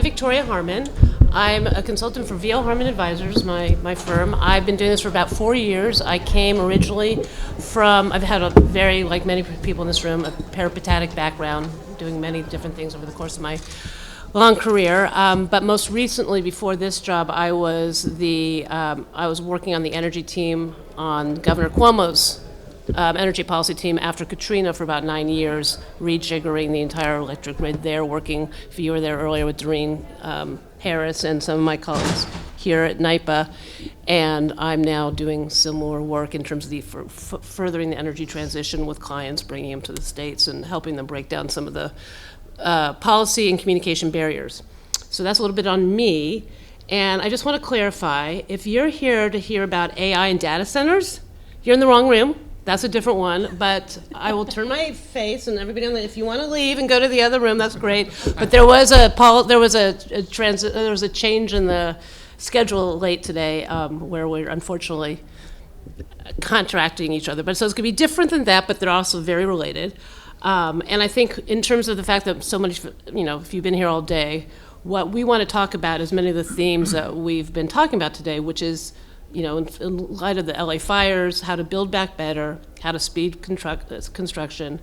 Victoria Harmon. I'm a consultant for VL Harmon Advisors, my firm. I've been doing this for about 4 years. I came originally from, I've had a very, like many people in this room, a peripatetic background, doing many different things over the course of my long career. But most recently, before this job, I was working on the energy team on Governor Cuomo's energy policy team after Katrina for about 9 years, rejiggering the entire electric grid there, working, if you were there earlier, with Doreen Harris and some of my colleagues here at NYPA. And I'm now doing similar work in terms of the furthering the energy transition with clients, bringing them to the states and helping them break down some of the policy and communication barriers. So that's a little bit on me. And I just want to clarify, if you're here to hear about AI and data centers, you're in the wrong room. That's a different one, but I will turn my face, and everybody if you want to leave and go to the other room, that's great. But there was a change in the schedule late today, where we're unfortunately contracting each other. But so it's going to be different than that, but they're also very related. And I think in terms of the fact that so much, if you've been here all day, what we want to talk about is many of the themes that we've been talking about today, which is, in light of the LA fires, how to build back better, how to speed construction,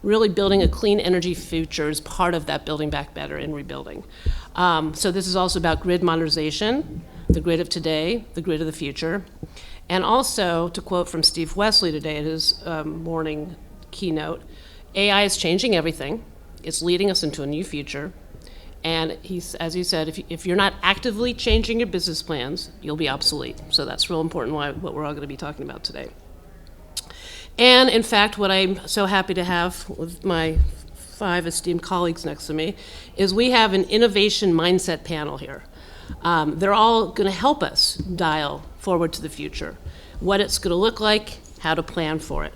really building a clean energy future is part of that building back better and rebuilding. So this is also about grid modernization, the grid of today, the grid of the future. And also, to quote from Steve Wesley today at his morning keynote, AI is changing everything. It's leading us into a new future. And as he said, if you're not actively changing your business plans, you'll be obsolete. So that's real important, what we're all going to be talking about today. And in fact, what I'm so happy to have with my 5 esteemed colleagues next to me is we have an innovation mindset panel here. They're all going to help us dial forward to the future, what it's going to look like, how to plan for it.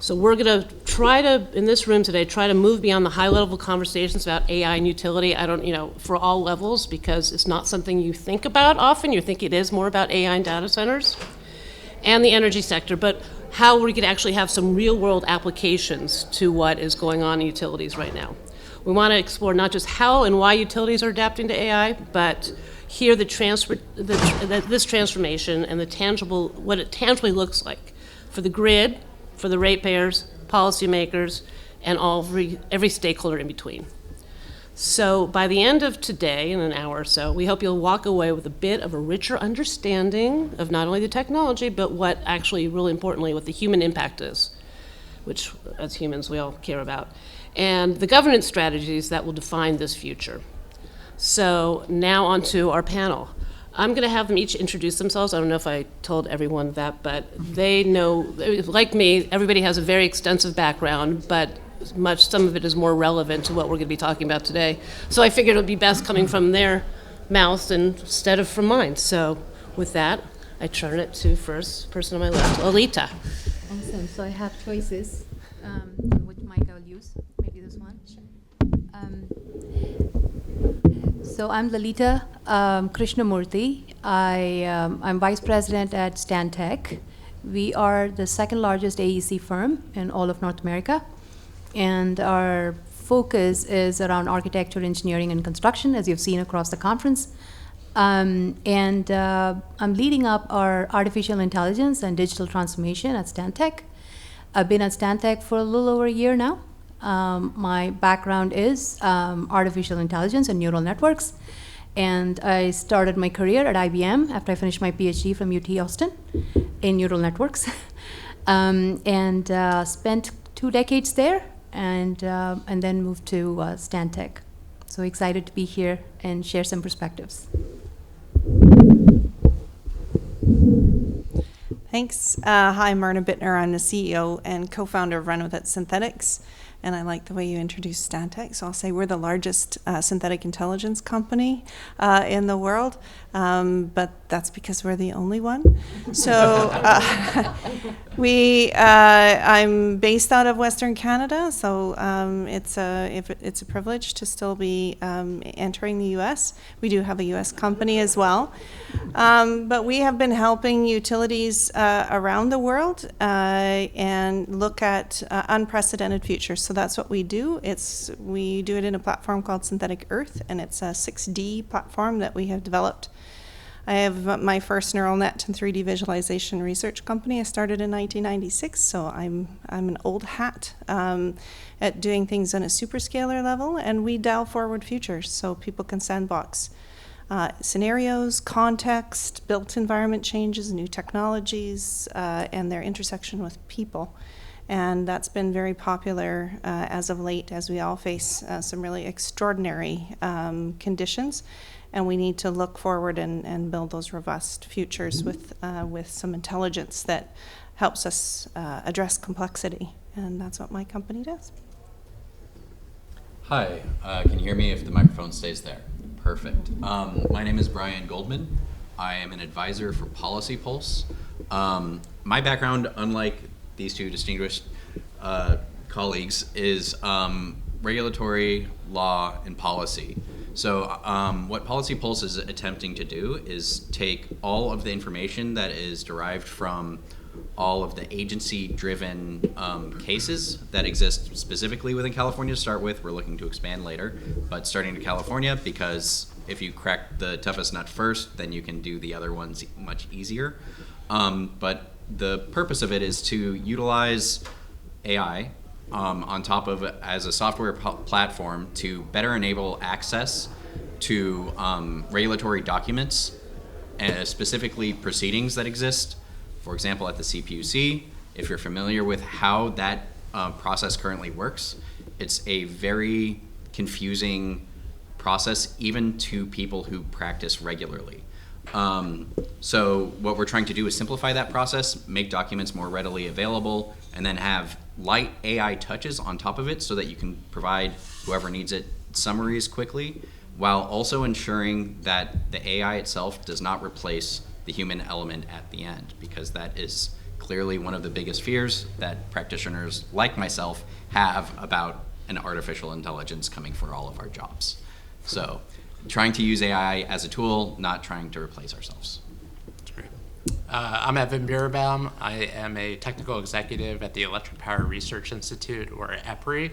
So we're going to try to, in this room today, try to move beyond the high-level conversations about AI and utility. For all levels, because it's not something you think about often. You think it is more about AI and data centers and the energy sector, but how we could actually have some real-world applications to what is going on in utilities right now. We want to explore not just how and why utilities are adapting to AI, but here this transformation and what it tangibly looks like for the grid, for the ratepayers, policymakers, and every stakeholder in between. So by the end of today, in an hour or so, we hope you'll walk away with a bit of a richer understanding of not only the technology, but what actually, really importantly, what the human impact is, which as humans we all care about, and the governance strategies that will define this future. So now on to our panel. I'm going to have them each introduce themselves. I don't know if I told everyone that, but they know, like me, everybody has a very extensive background, but some of it is more relevant to what we're going to be talking about today. So I figured it would be best coming from their mouths instead of from mine. So with that, I turn it to first person on my left, Lalitha. Awesome. So I have choices. Which mic I'll use? Maybe this one. So I'm Lalitha Krishnamoorthy. I'm vice president at Stantec. We are the second largest AEC firm in all of North America. And our focus is around architecture, engineering, and construction, as you've seen across the conference. I'm leading up our artificial intelligence and digital transformation at Stantec. I've been at Stantec for a little over a year now. My background is artificial intelligence and neural networks. And I started my career at IBM after I finished my PhD from UT Austin in neural networks. And spent 2 decades there and then moved to Stantec. So excited to be here and share some perspectives. Thanks. Hi, Myrna Bittner. I'm the CEO and co-founder of Runwithit Synthetics. And I like the way you introduced Stantec, so I'll say we're the largest synthetic intelligence company in the world, but that's because we're the only one. So I'm based out of Western Canada, so it's a privilege to still be entering the U.S. We do have a U.S. company as well, but we have been helping utilities around the world and look at unprecedented futures. So that's what we do. We do it in a platform called Synthetic Earth, and it's a 6D platform that we have developed. I have my first neural net and 3D visualization research company. I started in 1996, so I'm an old hat at doing things on a superscalar level, and we dial forward futures so people can sandbox scenarios, context, built environment changes, new technologies, and their intersection with people. And that's been very popular as of late, as we all face some really extraordinary conditions. And we need to look forward and build those robust futures with some intelligence that helps us address complexity. And that's what my company does. Hi, can you hear me if the microphone stays there? Perfect. My name is Brian Goldman. I am an advisor for Policy Pulse. My background, unlike these two distinguished colleagues, is regulatory law and policy. So what Policy Pulse is attempting to do is take all of the information that is derived from all of the agency-driven cases that exist specifically within California to start with. We're looking to expand later, but starting to California, because if you crack the toughest nut first, then you can do the other ones much easier. But the purpose of it is to utilize AI on top of it as a software platform to better enable access to regulatory documents, and specifically proceedings that exist. For example, at the CPUC, if you're familiar with how that process currently works, it's a very confusing process even to people who practice regularly. So what we're trying to do is simplify that process, make documents more readily available, and then have light AI touches on top of it so that you can provide whoever needs it summaries quickly, while also ensuring that the AI itself does not replace the human element at the end, because that is clearly one of the biggest fears that practitioners like myself have about an artificial intelligence coming for all of our jobs. So trying to use AI as a tool, not trying to replace ourselves. That's great. I'm Evan Birenbaum. I am a technical executive at the Electric Power Research Institute, or EPRI.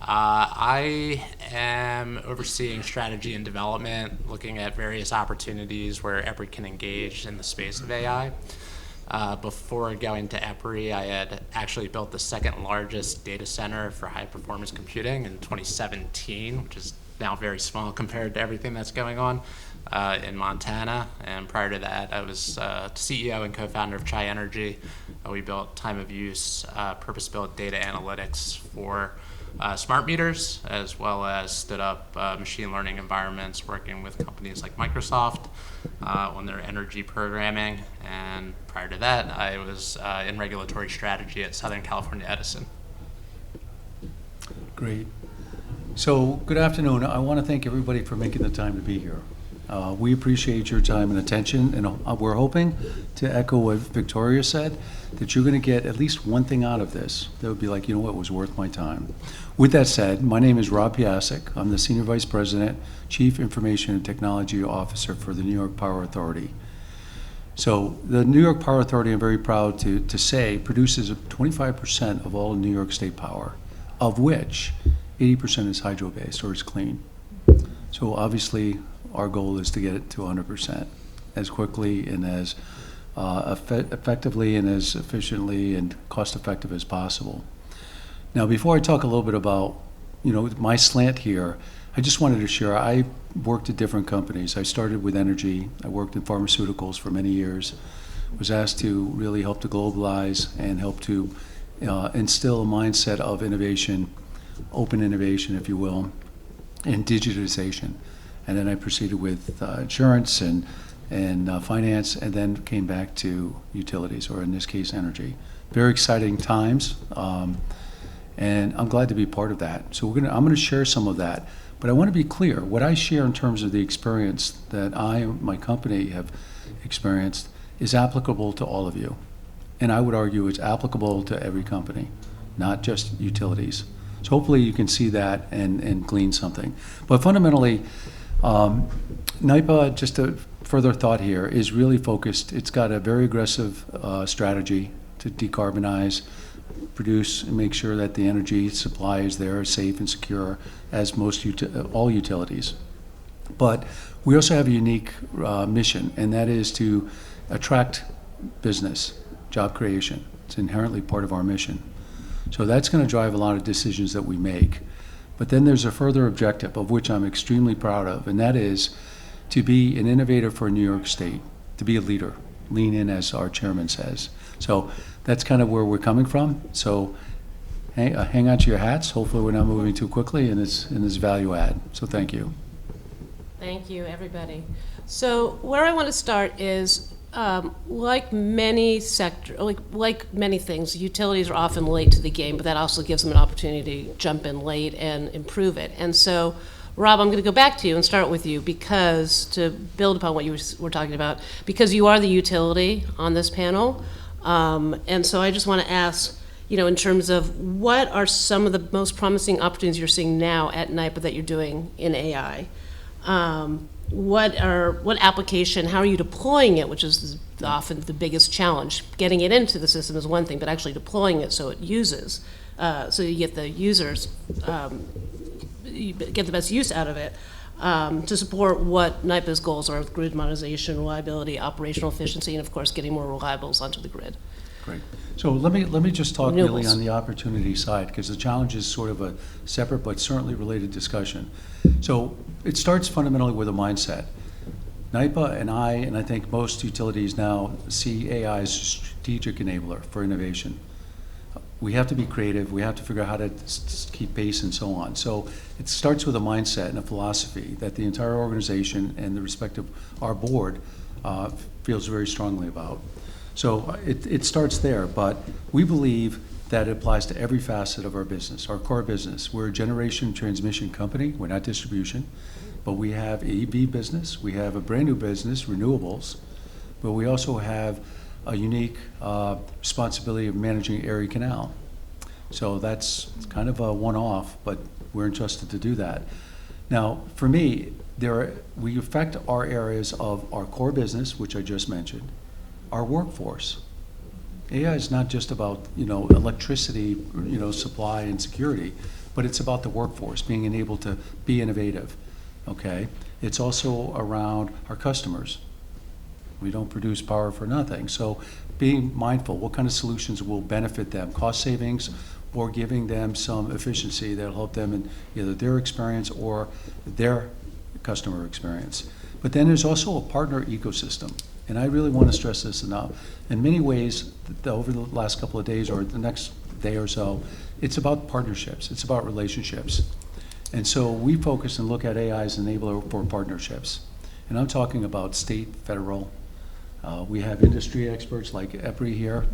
I am overseeing strategy and development, looking at various opportunities where EPRI can engage in the space of AI. Before going to EPRI, I had actually built the second largest data center for high performance computing in 2017, which is now very small compared to everything that's going on in Montana. And prior to that, I was CEO and co-founder of Chai Energy. We built time of use, purpose-built data analytics for smart meters, as well as stood up machine learning environments working with companies like Microsoft on their energy programming. And prior to that, I was in regulatory strategy at Southern California Edison. Great. So, good afternoon. I want to thank everybody for making the time to be here. We appreciate your time and attention, and we're hoping to echo what Victoria said, that you're going to get at least one thing out of this that would be like, you know what, was worth my time. With that said, my name is Rob Piascik. I'm the Senior Vice President, Chief Information and Technology Officer for the New York Power Authority. So the New York Power Authority, I'm very proud to say, produces 25% of all New York State power, of which 80% is hydro-based or is clean. So obviously, our goal is to get it to 100% as quickly and as effectively and as efficiently and cost-effective as possible. Now, before I talk a little bit about, my slant here, I just wanted to share, I worked at different companies. I started with energy. I worked in pharmaceuticals for many years. Was asked to really help to globalize and help to instill a mindset of innovation, open innovation, if you will, and digitization. And then I proceeded with insurance and finance, and then came back to utilities, or in this case, energy. Very exciting times, and I'm glad to be part of that. So I'm going to share some of that, but I want to be clear. What I share in terms of the experience that I and my company have experienced is applicable to all of you. And I would argue it's applicable to every company, not just utilities. So hopefully you can see that and glean something. But fundamentally, NYPA, just a further thought here, is really focused. It's got a very aggressive strategy to decarbonize produce and make sure that the energy supply is there, safe and secure, as all utilities. But we also have a unique mission, and that is to attract business, job creation. It's inherently part of our mission. So that's going to drive a lot of decisions that we make. But then there's a further objective, of which I'm extremely proud of, and that is to be an innovator for New York State, to be a leader, lean in, as our chairman says. So that's kind of where we're coming from. So hang on to your hats. Hopefully we're not moving too quickly, and it's value add. So thank you. Thank you, everybody. So where I want to start is, like many things, utilities are often late to the game, but that also gives them an opportunity to jump in late and improve it. And so, Rob, I'm going to go back to you and start with you, because to build upon what you were talking about, because you are the utility on this panel. And so I just want to ask, in terms of what are some of the most promising opportunities you're seeing now at NYPA that you're doing in AI? What application, how are you deploying it, which is often the biggest challenge. Getting it into the system is one thing, but actually deploying it so it uses, so you get the users, you get the best use out of it, to support what NYPA's goals are: grid modernization, reliability, operational efficiency, and of course getting more reliables onto the grid. Great. So let me just talk really Renewables. on the opportunity side, because the challenge is sort of a separate but certainly related discussion. So it starts fundamentally with a mindset. NYPA and I think most utilities now see AI as a strategic enabler for innovation. We have to be creative. We have to figure out how to keep pace and so on. So it starts with a mindset and a philosophy that the entire organization and the respective, our board, feels very strongly about. So it starts there, but we believe that it applies to every facet of our business, our core business. We're a generation transmission company. We're not distribution, but we have a EV business. We have a brand new business, renewables, but we also have a unique responsibility of managing Erie Canal. So that's kind of a one-off, but we're entrusted to do that. Now, for me, we affect our areas of our core business, which I just mentioned, our workforce. AI is not just about electricity, supply and security, but it's about the workforce being able to be innovative. Okay, it's also around our customers. We don't produce power for nothing, so being mindful what kind of solutions will benefit them, cost savings, or giving them some efficiency that'll help them in either their experience or their customer experience. But then there's also a partner ecosystem. And I really want to stress this enough. In many ways, over the last couple of days or the next day or so, it's about partnerships. It's about relationships. And so we focus and look at AI as an enabler for partnerships. And I'm talking about state, federal. We have industry experts like EPRI here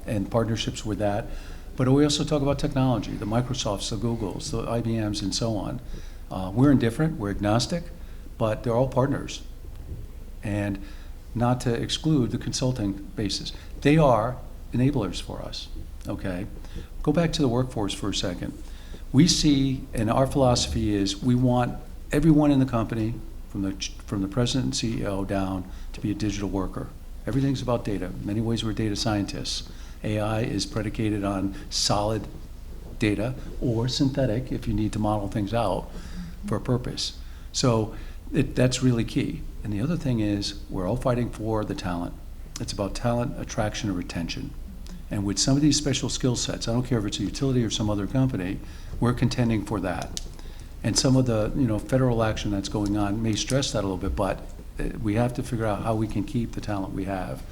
and partnerships with that. But we also talk about technology, the Microsofts, the Googles, the IBMs, and so on. We're indifferent, we're agnostic, but they're all partners. And not to exclude the consulting basis. They are enablers for us, okay? Go back to the workforce for a second. We see, and our philosophy is, we want everyone in the company, from the president and CEO down, to be a digital worker. Everything's about data. In many ways, we're data scientists. AI is predicated on solid data or synthetic if you need to model things out for a purpose. So that's really key. And the other thing is, we're all fighting for the talent. It's about talent, attraction, and retention. And with some of these special skill sets, I don't care if it's a utility or some other company, we're contending for that. And some of the federal action that's going on may stress that a little bit, but we have to figure out how we can keep the talent we have,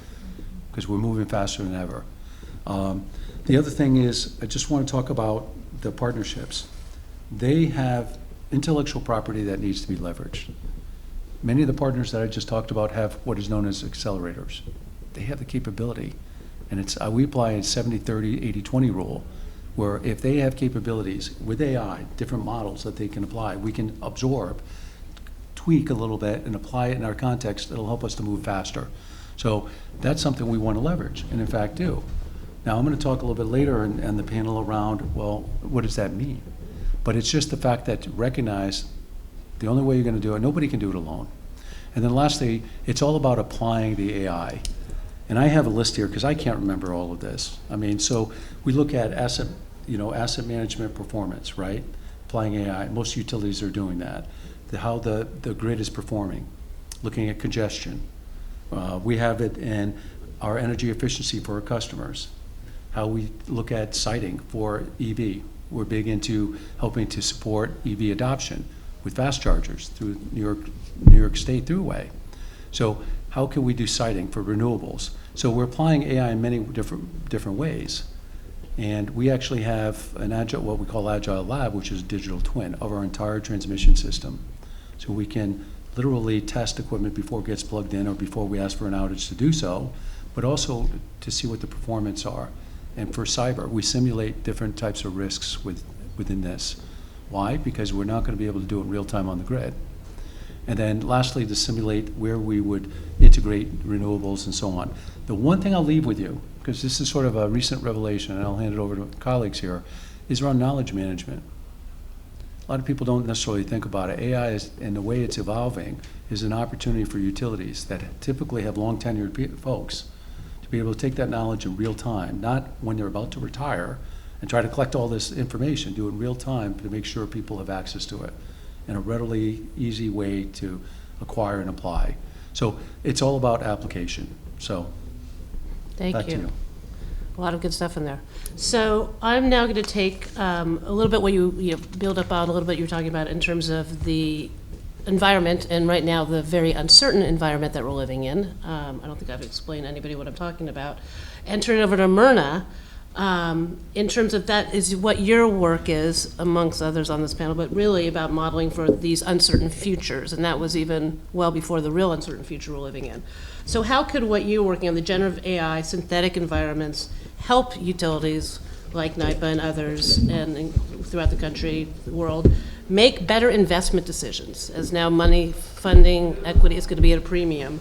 because we're moving faster than ever. The other thing is, I just want to talk about the partnerships. They have intellectual property that needs to be leveraged. Many of the partners that I just talked about have what is known as accelerators. They have the capability, and we apply a 70-30, 80-20 rule, where if they have capabilities with AI, different models that they can apply, we can absorb, tweak a little bit, and apply it in our context. It'll help us to move faster. So that's something we want to leverage, and in fact do. Now, I'm going to talk a little bit later in the panel around, well, what does that mean? But it's just the fact that recognize the only way you're going to do it, nobody can do it alone. And then lastly, it's all about applying the AI. And I have a list here because I can't remember all of this. I mean, so we look at asset management performance, right? Applying AI. Most utilities are doing that. How the grid is performing, looking at congestion. We have it in our energy efficiency for our customers, how we look at siting for EV. We're big into helping to support EV adoption with fast chargers through New York State Thruway. So how can we do siting for renewables? So we're applying AI in many different ways. And we actually have an what we call Agile Lab, which is a digital twin of our entire transmission system. So we can literally test equipment before it gets plugged in or before we ask for an outage to do so, but also to see what the performance are. And for cyber, we simulate different types of risks within this. Why? Because we're not going to be able to do it real time on the grid. And then lastly, to simulate where we would integrate renewables and so on. The one thing I'll leave with you, because this is sort of a recent revelation, and I'll hand it over to colleagues here, is around knowledge management. A lot of people don't necessarily think about it. AI and the way it's evolving is an opportunity for utilities that typically have long tenured folks to be able to take that knowledge in real time, not when they're about to retire and try to collect all this information, do it in real time to make sure people have access to it in a readily easy way to acquire and apply. So it's all about application. So Thank back to you. you. A lot of good stuff in there. So I'm now going to take a little bit what you build up on, a little bit you were talking about in terms of the environment, and right now the very uncertain environment that we're living in. I don't think I've explained to anybody what I'm talking about. And turn it over to Myrna in terms of that is what your work is, amongst others on this panel, but really about modeling for these uncertain futures. And that was even well before the real uncertain future we're living in. So how could what you're working on, the generative AI, synthetic environments, help utilities like NYPA and others and throughout the country, the world, make better investment decisions, as now money, funding, equity is going to be at a premium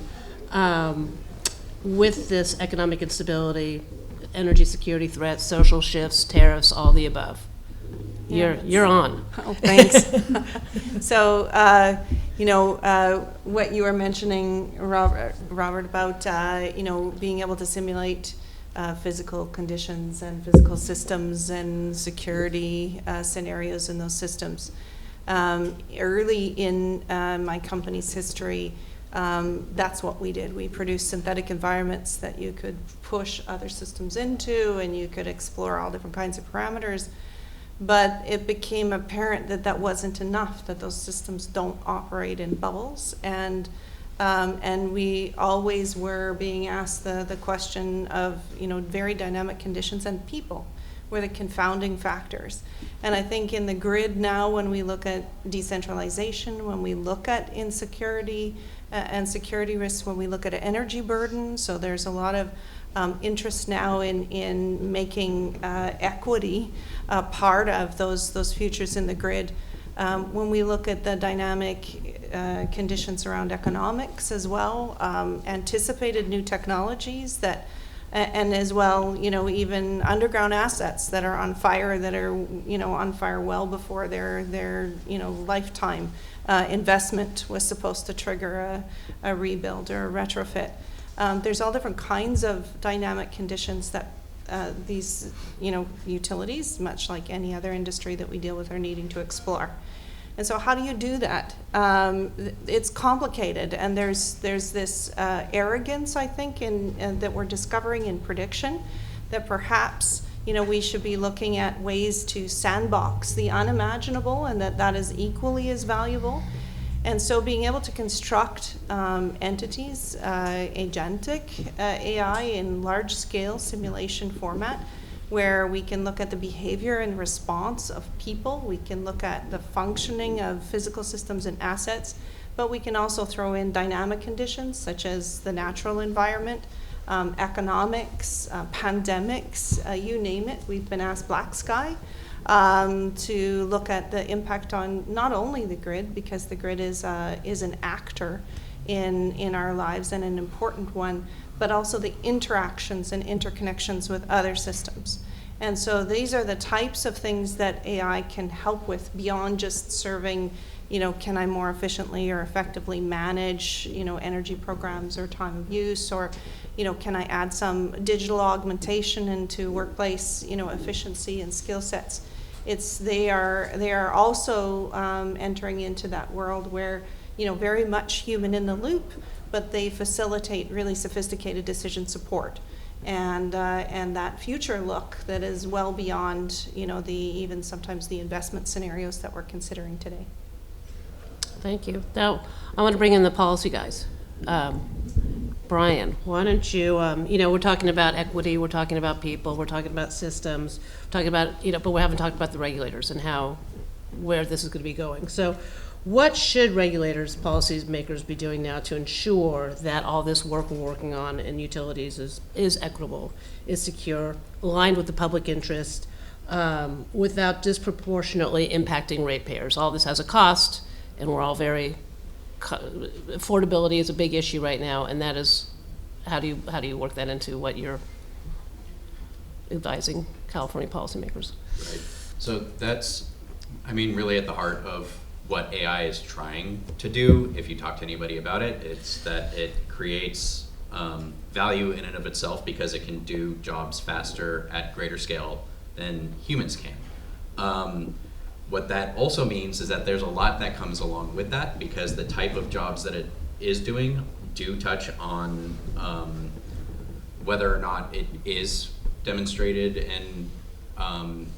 with this economic instability, energy security threats, social shifts, tariffs, all the above. You're on. Oh, thanks. So, what you were mentioning, Robert, about, being able to simulate physical conditions and physical systems and security scenarios in those systems. Early in my company's history, that's what we did. We produced synthetic environments that you could push other systems into, and you could explore all different kinds of parameters. But it became apparent that that wasn't enough, that those systems don't operate in bubbles. And we always were being asked the question of, very dynamic conditions, and people were the confounding factors. And I think in the grid now, when we look at decentralization, when we look at insecurity and security risks, when we look at energy burden, so there's a lot of interest now in making equity part of those futures in the grid. When we look at the dynamic conditions around economics as well, anticipated new technologies that, and as well, even underground assets that are on fire, that are, on fire well before their lifetime investment was supposed to trigger a rebuild or a retrofit. There's all different kinds of dynamic conditions that these, utilities, much like any other industry that we deal with, are needing to explore. And so how do you do that? It's complicated, and there's this arrogance, I think, that we're discovering in prediction, that perhaps, we should be looking at ways to sandbox the unimaginable, and that is equally as valuable. And so being able to construct entities, agentic AI in large-scale simulation format, where we can look at the behavior and response of people, we can look at the functioning of physical systems and assets, but we can also throw in dynamic conditions such as the natural environment, economics, pandemics, you name it. We've been asked black sky to look at the impact on not only the grid, because the grid is an actor in our lives and an important one, but also the interactions and interconnections with other systems. And so these are the types of things that AI can help with beyond just serving, can I more efficiently or effectively manage, energy programs or time of use, or, can I add some digital augmentation into workplace, efficiency and skill sets? They are also entering into that world where, very much human in the loop, but they facilitate really sophisticated decision support. And that future look that is well beyond, even sometimes the investment scenarios that we're considering today. Thank you. Now, I want to bring in the policy guys. Brian, why don't you, we're talking about equity, we're talking about people, we're talking about systems, we're talking about, but we haven't talked about the regulators and where this is going to be going. So what should regulators, policy makers be doing now to ensure that all this work we're working on in utilities is equitable, is secure, aligned with the public interest, without disproportionately impacting ratepayers? All this has a cost, and we're all affordability is a big issue right now, and that is, how do you work that into what you're advising California policymakers? Right. So that's, really at the heart of what AI is trying to do. If you talk to anybody about it, it's that it creates value in and of itself because it can do jobs faster at greater scale than humans can. What that also means is that there's a lot that comes along with that, because the type of jobs that it is doing do touch on whether or not it is demonstrated and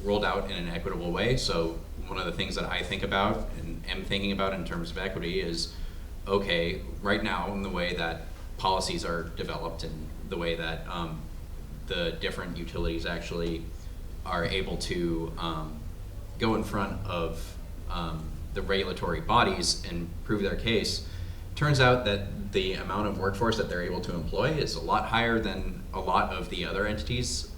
rolled out in an equitable way. So one of the things that I think about and am thinking about in terms of equity is, okay, right now in the way that policies are developed and the way that the different utilities actually are able to go in front of the regulatory bodies and prove their case, turns out that the amount of workforce that they're able to employ is a lot higher than a lot of the other entities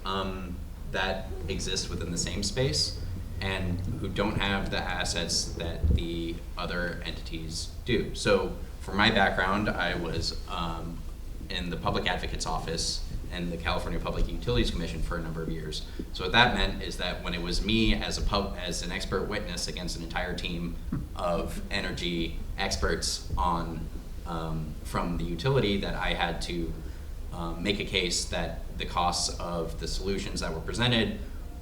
that exist within the same space and who don't have the assets that the other entities do. So for my background, I was in the Public Advocate's Office and the California Public Utilities Commission for a number of years. So what that meant is that when it was me as an expert witness against an entire team of energy experts from the utility, that I had to make a case that the costs of the solutions that were presented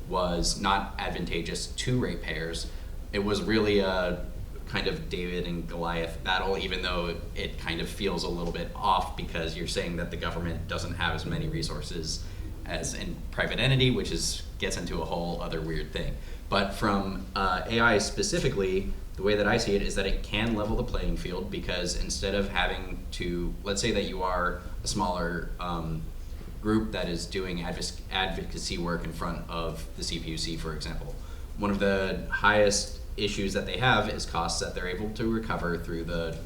was not advantageous to ratepayers. It was really a kind of David and Goliath battle, even though it kind of feels a little bit off because you're saying that the government doesn't have as many resources as in private entity, which gets into a whole other weird thing. But from AI specifically, the way that I see it is that it can level the playing field, because instead of having to, let's say that you are a smaller group that is doing advocacy work in front of the CPUC, for example. One of the highest issues that they have is costs that they're able to recover through the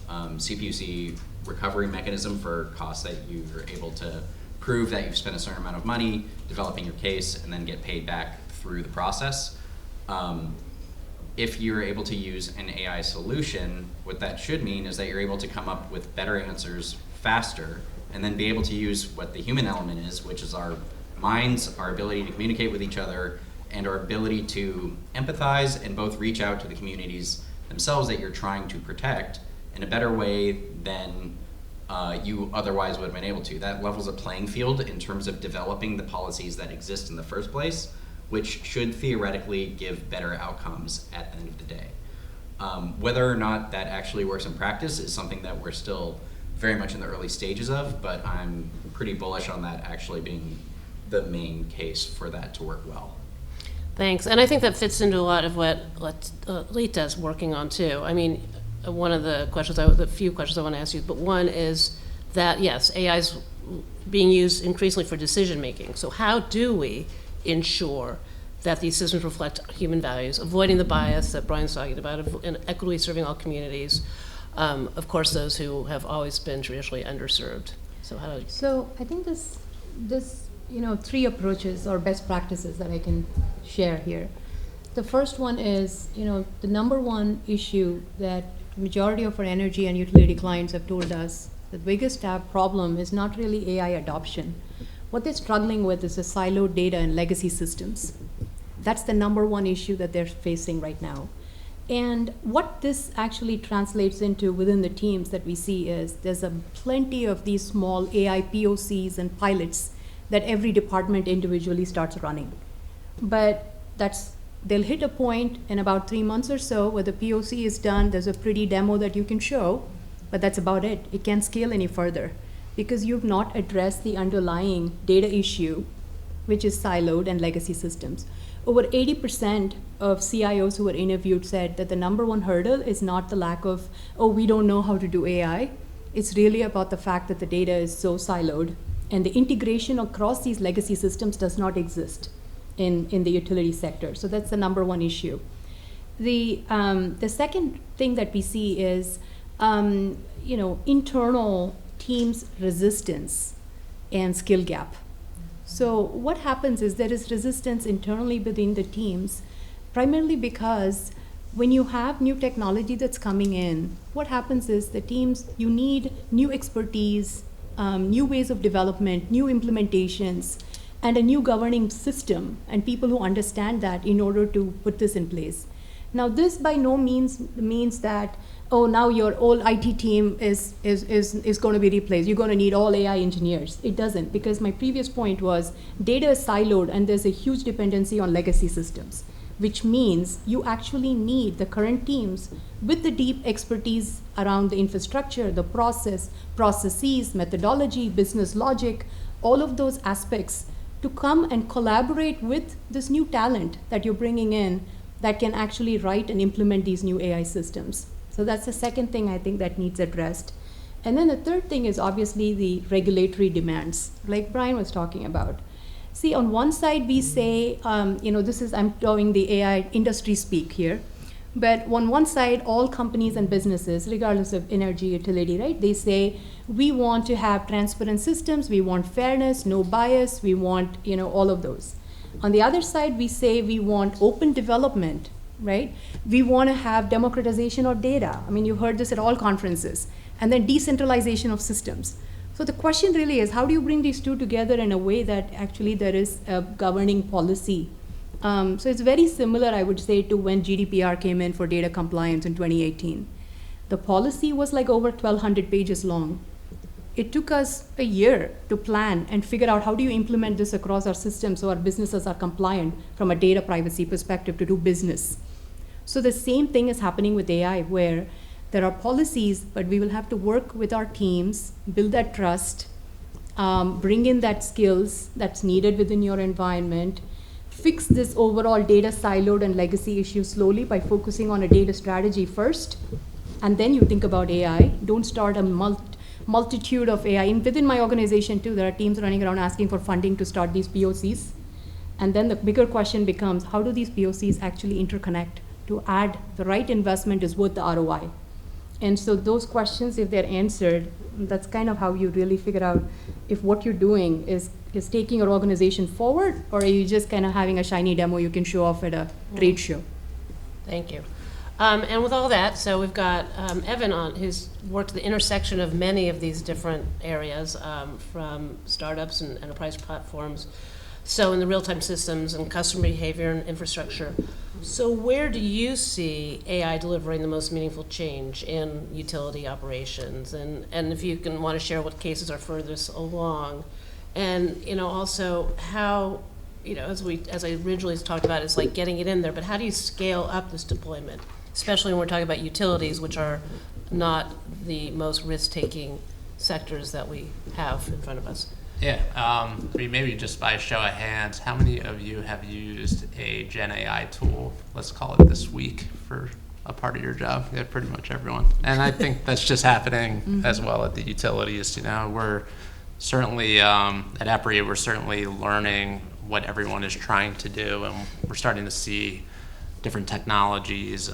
CPUC recovery mechanism for costs that you're able to prove that you've spent a certain amount of money developing your case and then get paid back through the process. If you're able to use an AI solution, what that should mean is that you're able to come up with better answers faster, and then be able to use what the human element is, which is our minds, our ability to communicate with each other, and our ability to empathize and both reach out to the communities themselves that you're trying to protect in a better way than you otherwise would have been able to. That levels a playing field in terms of developing the policies that exist in the first place, which should theoretically give better outcomes at the end of the day. Whether or not that actually works in practice is something that we're still very much in the early stages of, but I'm pretty bullish on that actually being the main case for that to work well. Thanks, and I think that fits into a lot of what Lalitha is working on too. I mean, one of the few questions I want to ask you, but one is that yes, AI is being used increasingly for decision making. So how do we ensure that these systems reflect human values, avoiding the bias that Brian's talking about, and equitably serving all communities, of course those who have always been traditionally underserved. So how do you... So I think this three approaches or best practices that I can share here. The first one is, the number one issue that majority of our energy and utility clients have told us, the biggest problem is not really AI adoption. What they're struggling with is the siloed data and legacy systems. That's the number one issue that they're facing right now. And what this actually translates into within the teams that we see is there's a plenty of these small AI POCs and pilots that every department individually starts running. But they'll hit a point in about 3 months or so where the POC is done, there's a pretty demo that you can show, but that's about it. It can't scale any further because you've not addressed the underlying data issue, which is siloed and legacy systems. Over 80% of CIOs who were interviewed said that the number one hurdle is not the lack of, oh, we don't know how to do AI. It's really about the fact that the data is so siloed and the integration across these legacy systems does not exist in the utility sector. So that's the number one issue. The second thing that we see is internal teams resistance and skill gap. So what happens is there is resistance internally within the teams, primarily because when you have new technology that's coming in, what happens is the teams, you need new expertise, new ways of development, new implementations, and a new governing system, and people who understand that in order to put this in place. Now, this by no means means that, oh, now your old IT team is going to be replaced. You're going to need all AI engineers. It doesn't, because my previous point was data is siloed and there's a huge dependency on legacy systems, which means you actually need the current teams with the deep expertise around the infrastructure, the processes, methodology, business logic, all of those aspects to come and collaborate with this new talent that you're bringing in that can actually write and implement these new AI systems. So that's the second thing I think that needs addressed. And then the third thing is obviously the regulatory demands, like Brian was talking about. See, on one side we say, I'm doing the AI industry speak here, but on one side, all companies and businesses, regardless of energy utility, right, they say, we want to have transparent systems, we want fairness, no bias, we want, all of those. On the other side, we say we want open development, right? We want to have democratization of data. I mean, you've heard this at all conferences. And then decentralization of systems. So the question really is, how do you bring these two together in a way that actually there is a governing policy? So it's very similar, I would say, to when GDPR came in for data compliance in 2018. The policy was like over 1,200 pages long. It took us a year to plan and figure out how do you implement this across our systems so our businesses are compliant from a data privacy perspective to do business. So the same thing is happening with AI, where there are policies, but we will have to work with our teams, build that trust, bring in that skills that's needed within your environment, fix this overall data siloed and legacy issue slowly by focusing on a data strategy first, and then you think about AI. Don't start a multitude of AI. Within my organization too, there are teams running around asking for funding to start these POCs. And then the bigger question becomes, how do these POCs actually interconnect to add the right investment is worth the ROI? And so those questions, if they're answered, that's kind of how you really figure out if what you're doing is taking your organization forward, or are you just kind of having a shiny demo you can show off at a trade show? Thank you. And with all that, so we've got Evan on, who's worked at the intersection of many of these different areas, from startups and enterprise platforms, so in the real-time systems and customer behavior and infrastructure. So where do you see AI delivering the most meaningful change in utility operations? And if you can want to share what cases are furthest along, and also how, as I originally talked about, it's like getting it in there, but how do you scale up this deployment? Especially when we're talking about utilities, which are not the most risk-taking sectors that we have in front of us. Yeah, maybe just by a show of hands, how many of you have used a Gen AI tool, let's call it this week, for a part of your job? Yeah, pretty much everyone. And I think that's just happening as well at the utilities. We're certainly, at EPRI, we're certainly learning what everyone is trying to do, and we're starting to see different technologies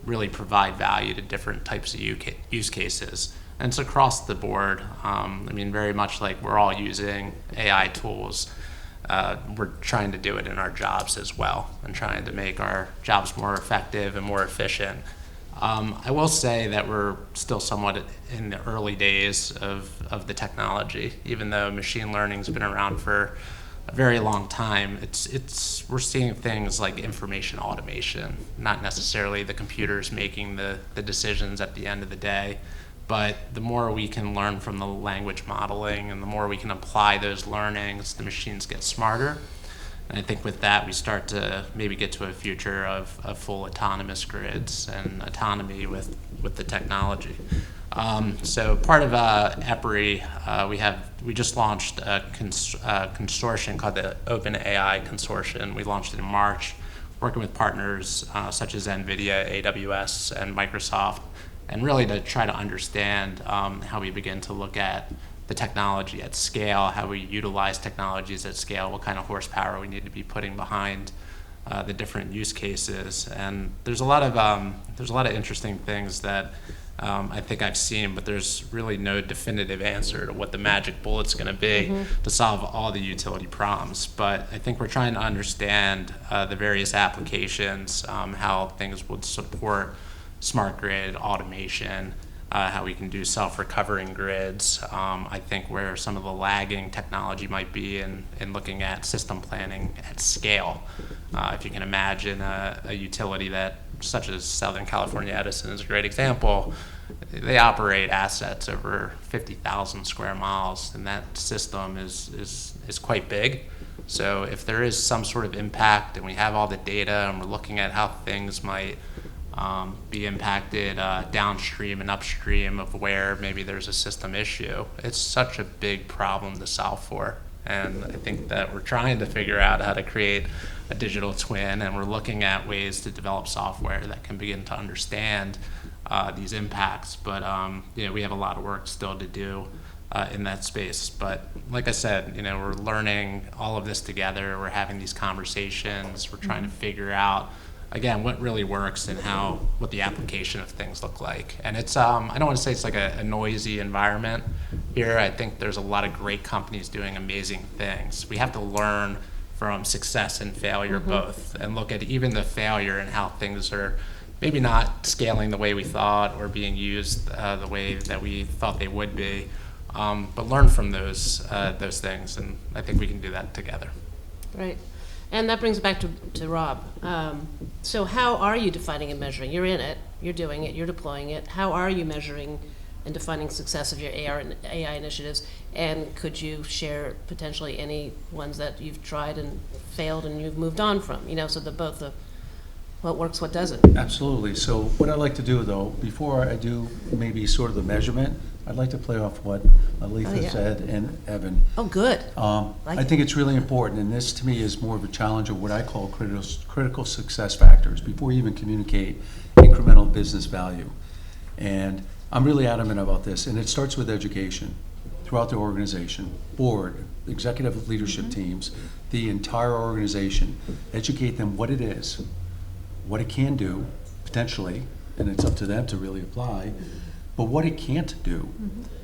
really provide value to different types of use cases. And it's across the board. Very much like we're all using AI tools. We're trying to do it in our jobs as well, and trying to make our jobs more effective and more efficient. I will say that we're still somewhat in the early days of the technology, even though machine learning's been around for a very long time, we're seeing things like information automation, not necessarily the computers making the decisions at the end of the day, but the more we can learn from the language modeling and the more we can apply those learnings, the machines get smarter. And I think with that, we start to maybe get to a future of full autonomous grids and autonomy with the technology. So part of EPRI, we just launched a consortium called the Open AI Consortium. We launched it in March, working with partners such as NVIDIA, AWS, and Microsoft, and really to try to understand how we begin to look at the technology at scale, how we utilize technologies at scale, what kind of horsepower we need to be putting behind the different use cases. And there's a lot of interesting things that I think I've seen, but there's really no definitive answer to what the magic bullet's going to be to solve all the utility problems. But I think we're trying to understand the various applications, how things would support smart grid automation, how we can do self-recovering grids. I think where some of the lagging technology might be in looking at system planning at scale. If you can imagine a utility that, such as Southern California Edison is a great example, they operate assets over 50,000 square miles, and that system is quite big. So if there is some sort of impact and we have all the data and we're looking at how things might be impacted downstream and upstream of where maybe there's a system issue, it's such a big problem to solve for. And I think that we're trying to figure out how to create a digital twin, and we're looking at ways to develop software that can begin to understand these impacts. But we have a lot of work still to do in that space. But like I said, we're learning all of this together. We're having these conversations. We're trying to figure out, again, what really works and what the application of things look like. And it's, I don't want to say it's like a noisy environment here. I think there's a lot of great companies doing amazing things. We have to learn from success and failure both, and look at even the failure and how things are maybe not scaling the way we thought or being used the way that we thought they would be, but learn from those things, and I think we can do that together. Right. And that brings back to Rob. So how are you defining and measuring? You're in it, you're doing it, you're deploying it. How are you measuring and defining success of your AI initiatives? And could you share potentially any ones that you've tried and failed and you've moved on from? So what works, what doesn't? Absolutely. So what I'd like to do, though, before I do maybe sort of the measurement, I'd like to play off what Lalitha said and Evan. Oh, good. I think it's really important, and this to me is more of a challenge of what I call critical success factors before you even communicate incremental business value. And I'm really adamant about this, and it starts with education throughout the organization, board, executive leadership teams, the entire organization. Educate them what it is, what it can do, potentially, and it's up to them to really apply, but what it can't do.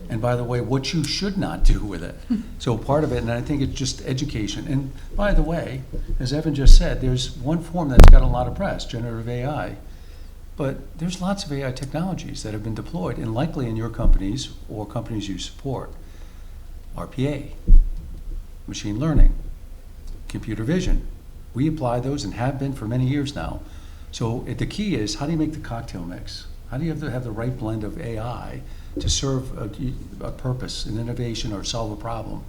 And by the way, what you should not do with it. So part of it, and I think it's just education. And by the way, as Evan just said, there's one form that's got a lot of press, generative AI. But there's lots of AI technologies that have been deployed, and likely in your companies or companies you support. RPA, machine learning, computer vision. We apply those and have been for many years now. So the key is, how do you make the cocktail mix? How do you have the right blend of AI to serve a purpose, an innovation, or solve a problem?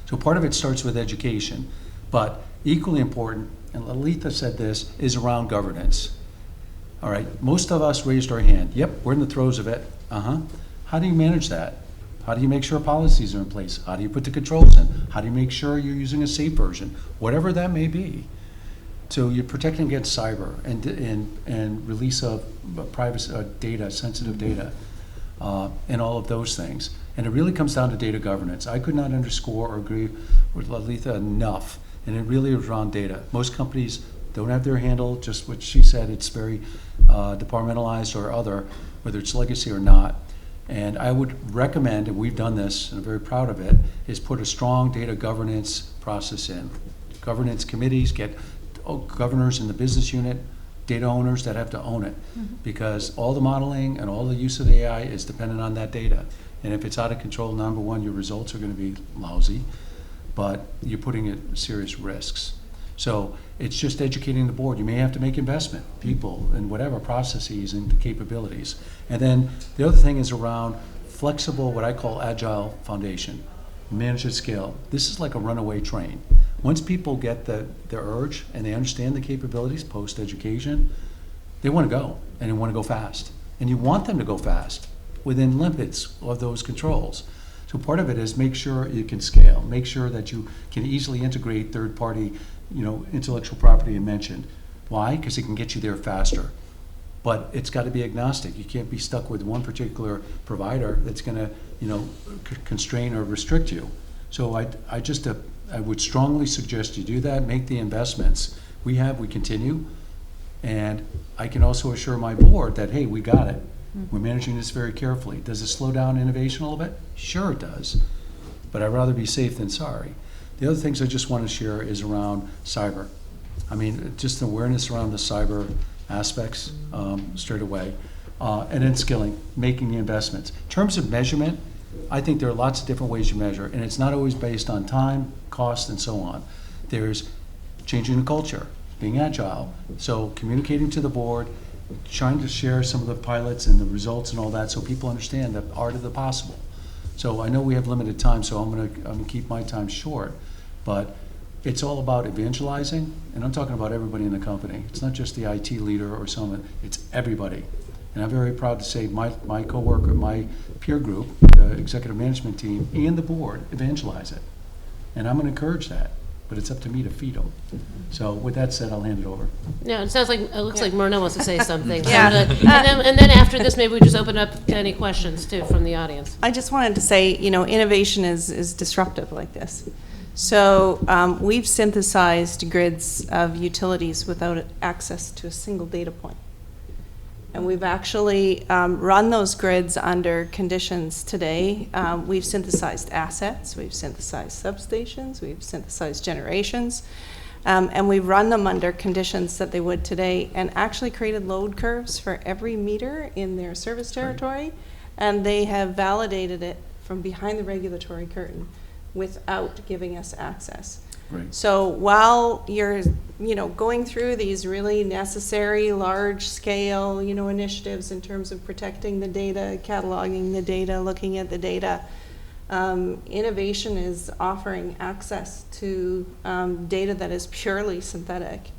So part of it starts with education, but equally important, and Lalitha said this, is around governance. All right, most of us raised our hand. Yep, we're in the throes of it. How do you manage that? How do you make sure policies are in place? How do you put the controls in? How do you make sure you're using a safe version? Whatever that may be. So you're protecting against cyber and release of privacy data, sensitive data, and all of those things. And it really comes down to data governance. I could not underscore or agree with Lalitha enough, and it really is around data. Most companies don't have their handle, just what she said, it's very departmentalized or other, whether it's legacy or not. And I would recommend, and we've done this, and I'm very proud of it, is put a strong data governance process in. Governance committees, get governors in the business unit, data owners that have to own it, because all the modeling and all the use of the AI is dependent on that data. And if it's out of control, number one, your results are going to be lousy. but you're putting at serious risks. So it's just educating the board. You may have to make investment, people, and whatever, processes and capabilities. And then the other thing is around flexible, what I call agile foundation, manage at scale. This is like a runaway train. Once people get their urge and they understand the capabilities post-education, they want to go, and they want to go fast. And you want them to go fast within limits of those controls. So part of it is make sure you can scale, make sure that you can easily integrate third-party, intellectual property I mentioned. Why? Because it can get you there faster. But it's got to be agnostic. You can't be stuck with one particular provider that's going to, constrain or restrict you. So I would strongly suggest you do that, make the investments. We continue. And I can also assure my board that, hey, we got it. We're managing this very carefully. Does it slow down innovation a little bit? Sure it does. But I'd rather be safe than sorry. The other things I just want to share is around cyber. I mean, just awareness around the cyber aspects straight away. And then skilling, making the investments. In terms of measurement, I think there are lots of different ways you measure, and it's not always based on time, cost, and so on. There's changing the culture, being agile. So communicating to the board, trying to share some of the pilots and the results and all that so people understand the art of the possible. So I know we have limited time, so I'm gonna keep my time short, but it's all about evangelizing, and I'm talking about everybody in the company. It's not just the IT leader or someone, it's everybody. And I'm very proud to say my coworker, my peer group, the executive management team, and the board evangelize it. And I'm gonna encourage that, but it's up to me to feed them. So with that said, I'll hand it over. Yeah, it looks like Myrna wants to say something. Yeah. And then after this, maybe we just open up to any questions too from the audience. I just wanted to say, innovation is disruptive like this. So we've synthesized grids of utilities without access to a single data point. And we've actually run those grids under conditions today. We've synthesized assets, we've synthesized substations, we've synthesized generations, and we've run them under conditions that they would today, and actually created load curves for every meter in their service territory, and they have validated it from behind the regulatory curtain without giving us access. Right. So while you're, going through these really necessary large-scale, initiatives in terms of protecting the data, cataloging the data, looking at the data, innovation is offering access to data that is purely synthetic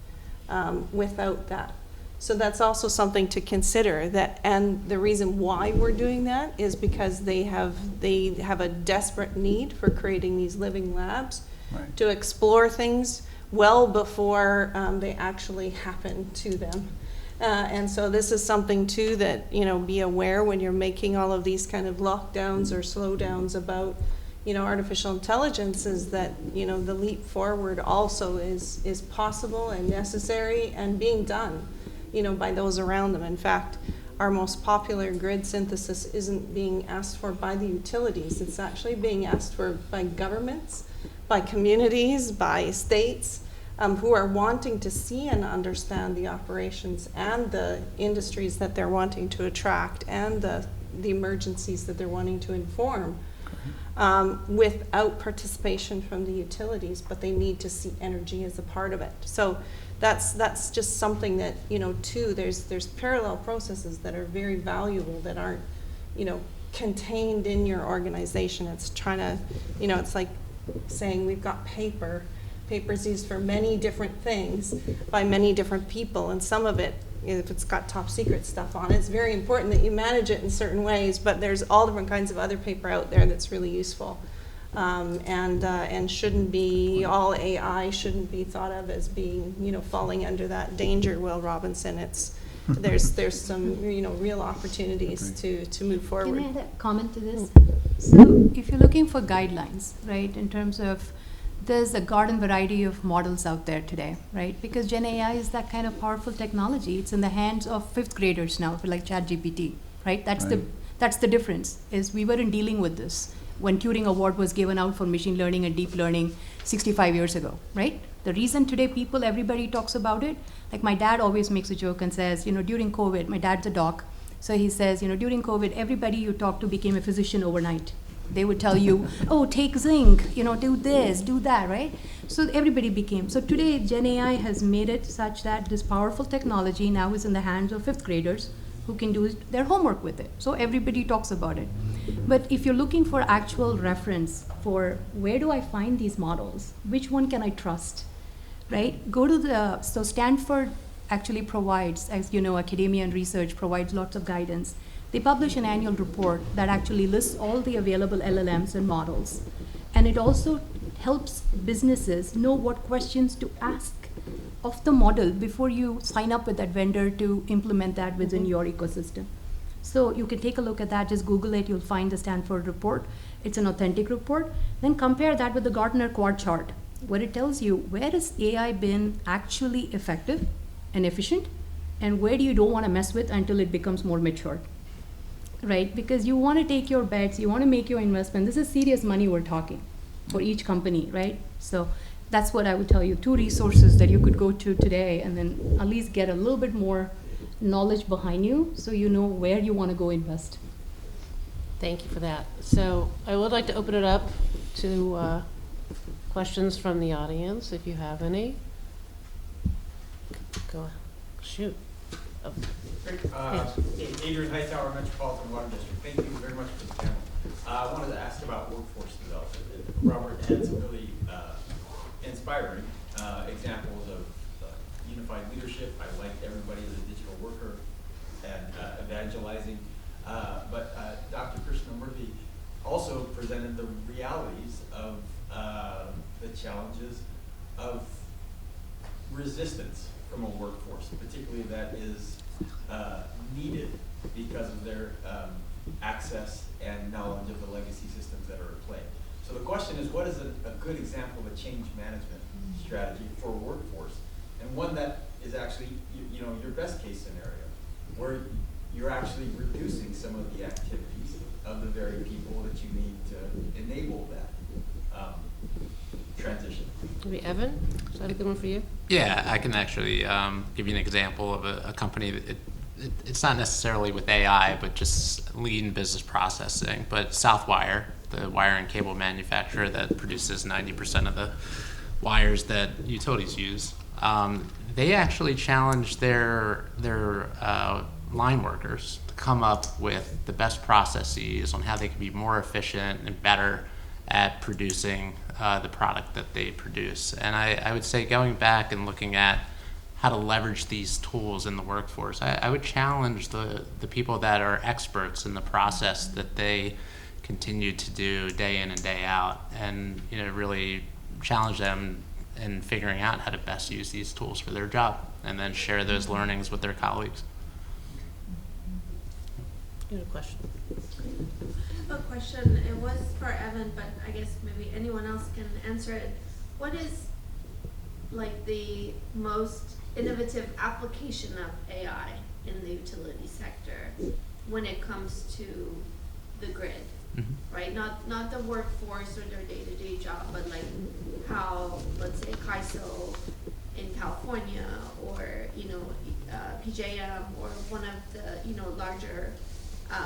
without that. So that's also something to consider. And the reason why we're doing that is because they have a desperate need for creating these living labs. Right. To explore things well before they actually happen to them. And so this is something too that, be aware when you're making all of these kind of lockdowns or slowdowns about, artificial intelligence, is that, the leap forward also is possible and necessary and being done, by those around them. In fact, our most popular grid synthesis isn't being asked for by the utilities. It's actually being asked for by governments, by communities, by states, who are wanting to see and understand the operations and the industries that they're wanting to attract and the emergencies that they're wanting to inform without participation from the utilities, but they need to see energy as a part of it. So that's just something that, too, there's parallel processes that are very valuable that aren't, contained in your organization. It's trying to, it's like saying we've got paper. Paper's used for many different things by many different people, and some of it, if it's got top secret stuff on it, it's very important that you manage it in certain ways, but there's all different kinds of other paper out there that's really useful. And shouldn't be, all AI shouldn't be thought of as being, falling under that danger, Will Robinson. There's some, real opportunities to move forward. Can I add a comment to this? So if you're looking for guidelines, right, in terms of, there's a garden variety of models out there today, right? Because Gen AI is that kind of powerful technology. It's in the hands of fifth graders now, for like ChatGPT, right? That's the difference, is we weren't dealing with this when Turing Award was given out for machine learning and deep learning 65 years ago, right? The reason today everybody talks about it, like my dad always makes a joke and says, during COVID, my dad's a doc, so he says, during COVID, everybody you talk to became a physician overnight. They would tell you, oh, take zinc, do this, do that, right? So everybody became. So today, Gen AI has made it such that this powerful technology now is in the hands of fifth graders who can do their homework with it. So everybody talks about it. But if you're looking for actual reference for where do I find these models, which one can I trust, right? Go to so Stanford actually provides, as you know, academia and research provides lots of guidance. They publish an annual report that actually lists all the available LLMs and models. And it also helps businesses know what questions to ask of the model before you sign up with that vendor to implement that within your ecosystem. So you can take a look at that, just Google it, you'll find the Stanford report. It's an authentic report. Then compare that with the Gartner Quad chart, where it tells you where has AI been actually effective and efficient, and where you don't want to mess with until it becomes more mature, right? Because you want to take your bets, you want to make your investment. This is serious money we're talking for each company, right? So that's what I would tell you, 2 resources that you could go to today and then at least get a little bit more knowledge behind you so you know where you want to go invest. Thank you for that. So I would like to open it up to questions from the audience, if you have any. Go on. Shoot. Oh. Adrian Hightower, Metropolitan Water District. Thank you very much for the panel. I wanted to ask about workforce development. Robert had some really inspiring examples of unified leadership. I liked everybody as a digital worker and evangelizing. But Dr. Krishnamoorthy also presented the realities of the challenges of resistance from a workforce, particularly that is needed because of their access and knowledge of the legacy systems that are at play. So the question is, what is a good example of a change management strategy for a workforce, and one that is actually your best case scenario, where you're actually reducing some of the activities of the very people that you need to enable that transition. Maybe Evan, is that a good one for you? Yeah, I can actually give you an example of a company that it's not necessarily with AI, but just lean business processing. But Southwire, the wire and cable manufacturer that produces 90% of the wires that utilities use, they actually challenged their line workers to come up with the best processes on how they can be more efficient and better at producing the product that they produce. And I would say, going back and looking at how to leverage these tools in the workforce, I would challenge the people that are experts in the process that they continue to do day in and day out, and really challenge them in figuring out how to best use these tools for their job, and then share those learnings with their colleagues. You have a question? I have a question. It was for Evan, but I guess maybe anyone else can answer it. What is like the most innovative application of AI in the utility sector when it comes to the grid? Mm-hmm. Right? Not the workforce or their day-to-day job, but like how, let's say, CAISO in California, or PJM, or one of the larger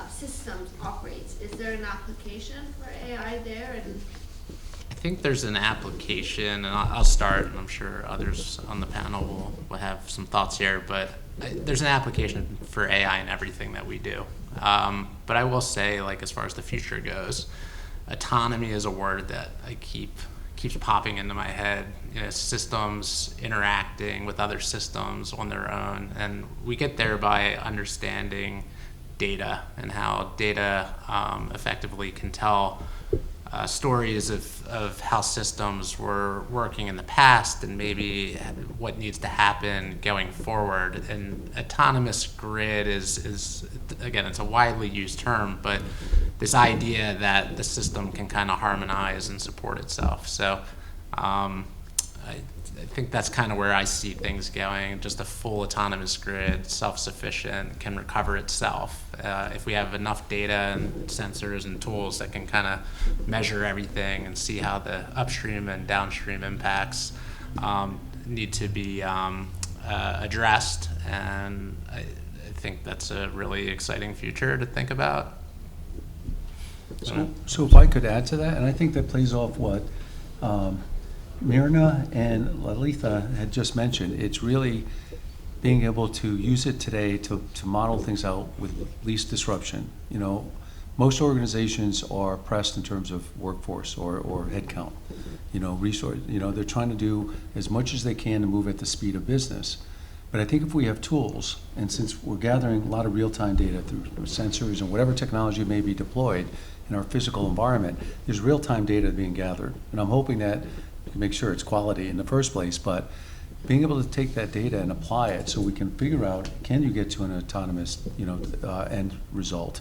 systems operates. Is there an application for AI there? And I think there's an application, and I'll start, and I'm sure others on the panel will have some thoughts here, but there's an application for AI in everything that we do. But I will say, like, as far as the future goes, autonomy is a word that keeps popping into my head. Systems interacting with other systems on their own, and we get there by understanding data and how data effectively can tell stories of how systems were working in the past and maybe what needs to happen going forward. And autonomous grid is again, it's a widely used term, but this idea that the system can kind of harmonize and support itself. So I think that's kind of where I see things going. Just a full autonomous grid, self-sufficient, can recover itself. If we have enough data and sensors and tools that can kind of measure everything and see how the upstream and downstream impacts need to be addressed, and I think that's a really exciting future to think about. So if I could add to that, and I think that plays off what Myrna and Lalitha had just mentioned, it's really being able to use it today to model things out with least disruption. You know, most organizations are pressed in terms of workforce or headcount, you know, resource. You know, they're trying to do as much as they can to move at the speed of business. But I think if we have tools, and since we're gathering a lot of real-time data through sensors and whatever technology may be deployed in our physical environment, there's real-time data being gathered. And I'm hoping that we can make sure it's quality in the first place, but being able to take that data and apply it so we can figure out, can you get to an autonomous, you know, end result?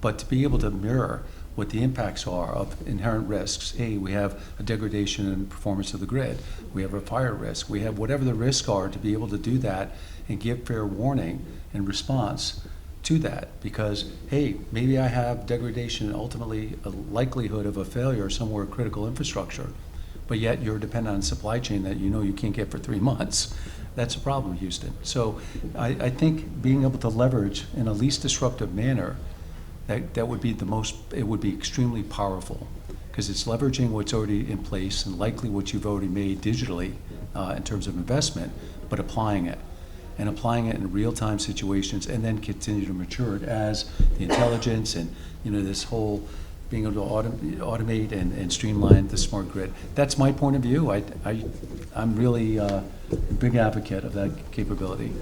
But to be able to mirror what the impacts are of inherent risks. We have a degradation in performance of the grid. We have a fire risk. We have whatever the risks are, to be able to do that and give fair warning and response to that. Because, hey, maybe I have degradation and ultimately a likelihood of a failure somewhere critical infrastructure, but yet you're dependent on a supply chain that you know you can't get for 3 months. That's a problem, Houston. So I think being able to leverage in a least disruptive manner, that would be it would be extremely powerful, because it's leveraging what's already in place and likely what you've already made digitally in terms of investment, but applying it in real-time situations, and then continue to mature it as the intelligence and, you know, this whole being able to automate and streamline the smart grid. That's my point of view. I'm really a big advocate of that capability.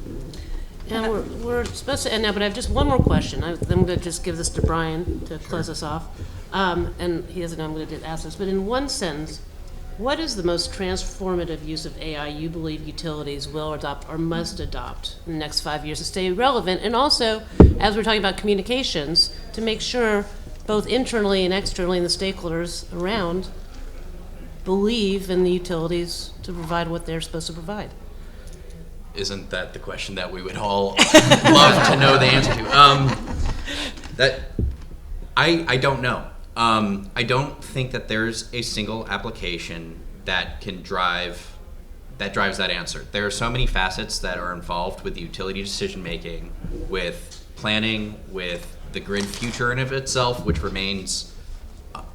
And we're supposed to end now, but I have just one more question. I'm going to just give this to Brian to close us off. And he doesn't know I'm going to ask this, but in one sentence, what is the most transformative use of AI you believe utilities will adopt or must adopt in the next 5 years to stay relevant? And also, as we're talking about communications, to make sure both internally and externally and the stakeholders around believe in the utilities to provide what they're supposed to provide. Isn't that the question that we would all love to know the answer to? I don't know. I don't think that there's a single application that drives that answer. There are so many facets that are involved with utility decision making, with planning, with the grid future in of itself, which remains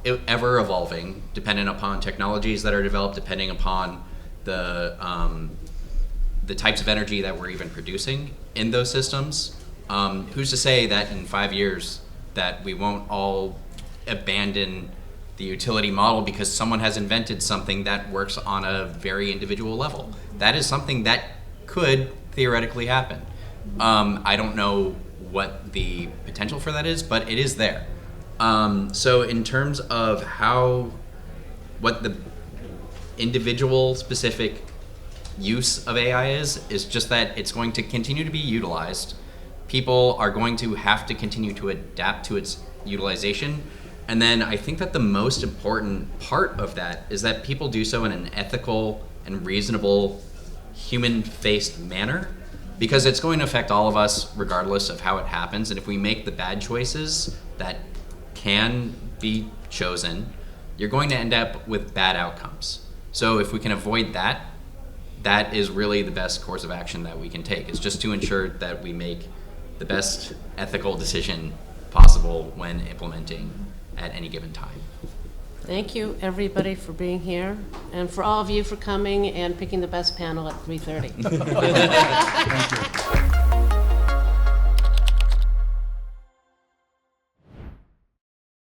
ever evolving, dependent upon technologies that are developed, depending upon the types of energy that we're even producing in those systems. Who's to say that in 5 years that we won't all abandon the utility model because someone has invented something that works on a very individual level? That is something that could theoretically happen. I don't know what the potential for that is, but it is there. So in terms of what the individual specific use of AI is just that it's going to continue to be utilized. People are going to have to continue to adapt to its utilization. And then I think that the most important part of that is that people do so in an ethical and reasonable, human-faced manner, because it's going to affect all of us regardless of how it happens. And if we make the bad choices that can be chosen, you're going to end up with bad outcomes. So if we can avoid that, that is really the best course of action that we can take. It's just to ensure that we make the best ethical decision possible when implementing at any given time. Thank you, everybody, for being here, and for all of you for coming and picking the best panel at 3:30. Thank you.